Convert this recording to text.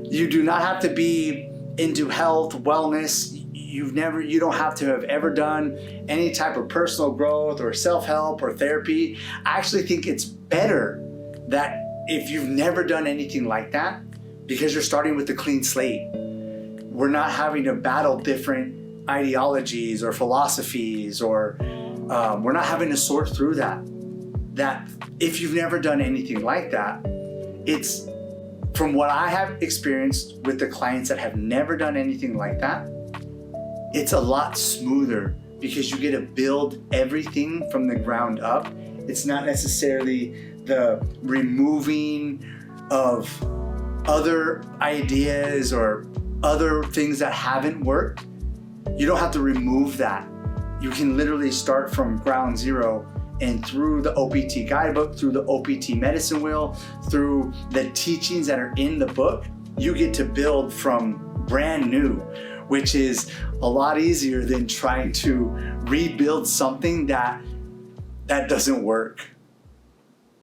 You do not have to be into health, wellness. You don't have to have ever done any type of personal growth or self-help or therapy. I actually think it's better that if you've never done anything like that, because you're starting with a clean slate. We're not having to battle different ideologies or philosophies, or we're not having to sort through that. That if you've never done anything like that, it's, from what I have experienced with the clients that have never done anything like that, it's a lot smoother because you get to build everything from the ground up. It's not necessarily the removing of other ideas or other things that haven't worked. You don't have to remove that. You can literally start from ground zero, and through the OPT guidebook, through the OPT medicine wheel, through the teachings that are in the book, you get to build from brand new, which is a lot easier than trying to rebuild something that doesn't work.